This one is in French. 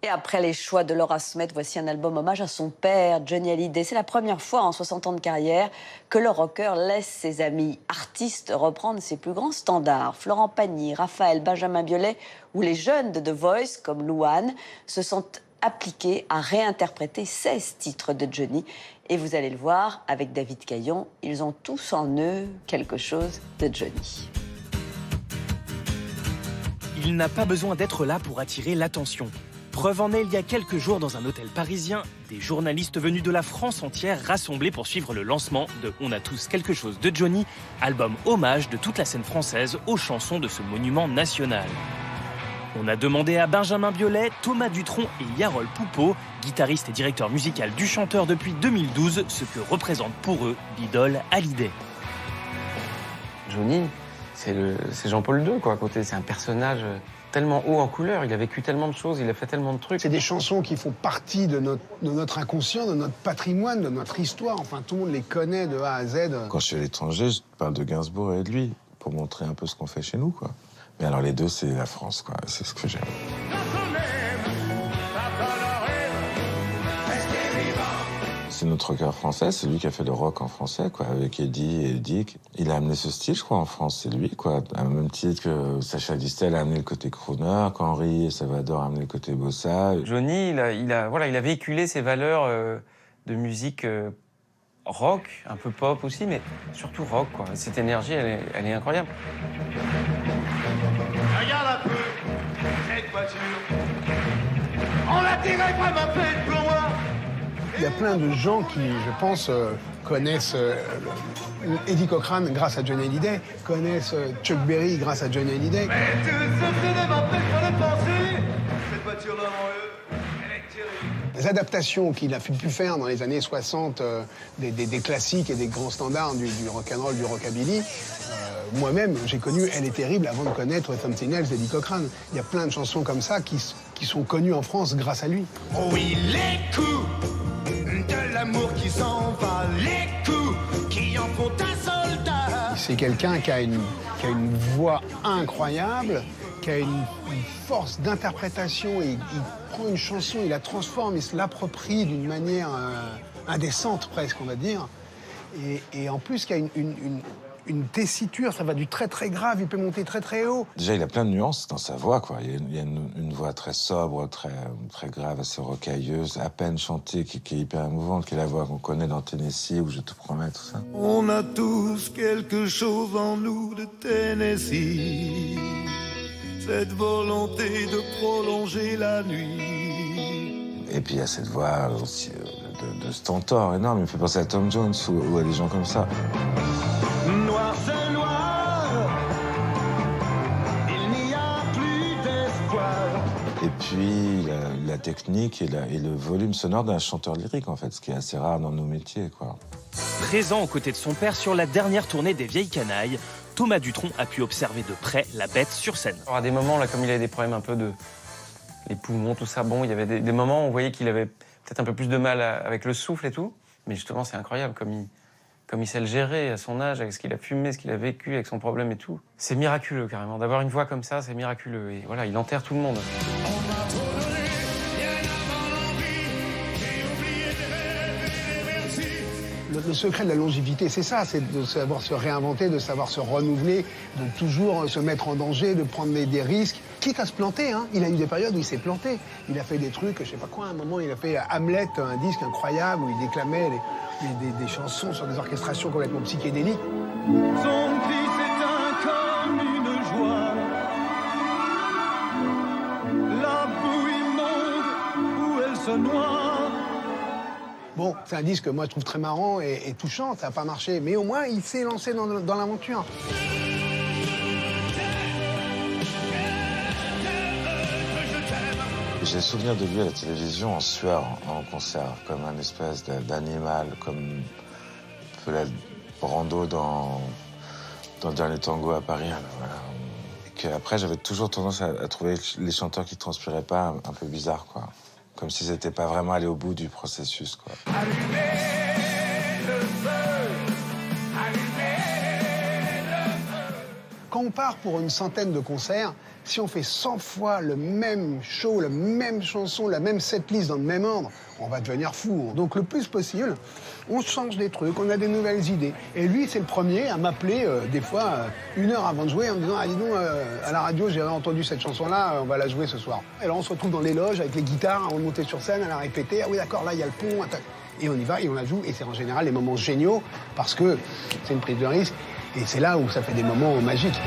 Et après les choix de Laura Smet, voici un album hommage à son père, Johnny Hallyday. C'est la première fois en 60 ans de carrière que le rocker laisse ses amis artistes reprendre ses plus grands standards. Florent Pagny, Raphaël, Benjamin Biolay ou les jeunes de The Voice comme Louane se sont appliqués à réinterpréter 16 titres de Johnny. Et vous allez le voir, avec David Caillon, ils ont tous en eux quelque chose de Johnny. Il n'a pas besoin d'être là pour attirer l'attention. Preuve en est, il y a quelques jours, dans un hôtel parisien, des journalistes venus de la France entière rassemblés pour suivre le lancement de On a tous quelque chose de Johnny, album hommage de toute la scène française aux chansons de ce monument national. On a demandé à Benjamin Biolay, Thomas Dutronc et Yarol Poupeau, guitariste et directeur musical du chanteur depuis 2012, ce que représente pour eux l'idole Hallyday. Johnny, c'est Jean-Paul II, quoi, à côté. C'est un personnage tellement haut en couleur, il a vécu tellement de choses, il a fait tellement de trucs. C'est des chansons qui font partie de notre inconscient, de notre patrimoine, de notre histoire. Enfin, tout le monde les connaît de A à Z. Quand je suis à l'étranger, je parle de Gainsbourg et de lui, pour montrer un peu ce qu'on fait chez nous, quoi. Mais alors les deux, c'est la France, quoi. C'est ce que j'aime. C'est notre rocker français, c'est lui qui a fait le rock en français, quoi, avec Eddie et Dick. Il a amené ce style, je crois, en France, c'est lui, quoi. À même titre que Sacha Distel a amené le côté crooner, qu'Henri et Salvador a amené le côté bossa. Johnny, il a véhiculé ses valeurs de musique rock, un peu pop aussi, mais surtout rock, quoi. Cette énergie, elle est incroyable. Regarde un peu cette voiture. On l'a tirée comme un fait pour moi. Il y a plein de gens qui, je pense, connaissent Eddie Cochran grâce à Johnny Hallyday, connaissent Chuck Berry grâce à Johnny Hallyday. Mais tout ce cinéma fait pour le penser. Cette voiture devant eux, elle est terrible. Les adaptations qu'il a pu faire dans les années 60 des classiques et des grands standards du rock'n'roll, du rockabilly, moi-même, j'ai connu Elle est terrible avant de connaître Something Else d'Eddie Cochran. Il y a plein de chansons comme ça qui sont connues en France grâce à lui. Oh oui, les coups de l'amour qui s'en va, les coups qui en font un soldat. C'est quelqu'un qui a une voix incroyable, qui a une force d'interprétation. Il prend une chanson, il la transforme, il se l'approprie d'une manière indécente presque, on va dire. Et en plus, qui a une tessiture, ça va du très très grave, il peut monter très très haut. Déjà, il a plein de nuances dans sa voix, quoi. Il y a une voix très sobre, très grave, assez rocailleuse, à peine chantée, qui est hyper émouvante, qui est la voix qu'on connaît dans Tennessee, où Je te promets, tout ça. On a tous quelque chose en nous de Tennessee, cette volonté de prolonger la nuit. Et puis il y a cette voix aussi de stentor énorme, il me fait penser à Tom Jones ou à des gens comme ça. Noir, c'est noir, il n'y a plus d'espoir. Et puis la technique et le volume sonore d'un chanteur lyrique, en fait, ce qui est assez rare dans nos métiers, quoi. Présent aux côtés de son père sur la dernière tournée des Vieilles Canailles, Thomas Dutronc a pu observer de près la bête sur scène. Alors, à des moments, là, comme il avait des problèmes un peu les poumons, tout ça, bon, il y avait des moments où on voyait qu'il avait peut-être un peu plus de mal avec le souffle et tout. Mais justement, c'est incroyable comme il sait le gérer à son âge, avec ce qu'il a fumé, ce qu'il a vécu, avec son problème et tout. C'est miraculeux, carrément. D'avoir une voix comme ça, c'est miraculeux. Et voilà, il enterre tout le monde. Le secret de la longévité, c'est ça, c'est de savoir se réinventer, de savoir se renouveler, de toujours se mettre en danger, de prendre des risques, quitte à se planter, hein. Il a eu des périodes où il s'est planté. Il a fait des trucs, je sais pas quoi, à un moment, il a fait Hamlet, un disque incroyable où il déclamait des chansons sur des orchestrations complètement psychédéliques. Son cri s'éteint comme une joie, la boue immonde où elle se noie. Bon, c'est un disque que moi je trouve très marrant et touchant, ça n'a pas marché, mais au moins il s'est lancé dans l'aventure. J'ai le souvenir de lui à la télévision en sueur, en concert, comme un espèce d'animal, comme un peu la Brando dans le dernier tango à Paris. Voilà. Et qu'après, j'avais toujours tendance à trouver les chanteurs qui transpiraient pas un peu bizarres, quoi. Comme s'ils n'étaient pas vraiment allés au bout du processus, quoi. Quand on part pour une centaine de concerts, si on fait 100 fois le même show, la même chanson, la même setlist dans le même ordre, on va devenir fou. Donc le plus possible, on change des trucs, on a des nouvelles idées. Et lui, c'est le premier à m'appeler des fois 1 heure avant de jouer en me disant « Ah, dis donc, à la radio, j'ai entendu cette chanson-là, on va la jouer ce soir. » Et alors on se retrouve dans les loges avec les guitares, on montait sur scène, à la répéter. « Ah oui, d'accord, là, il y a le pont. » Et on y va et on la joue. Et c'est en général des moments géniaux parce que c'est une prise de risque. Et c'est là où ça fait des moments magiques.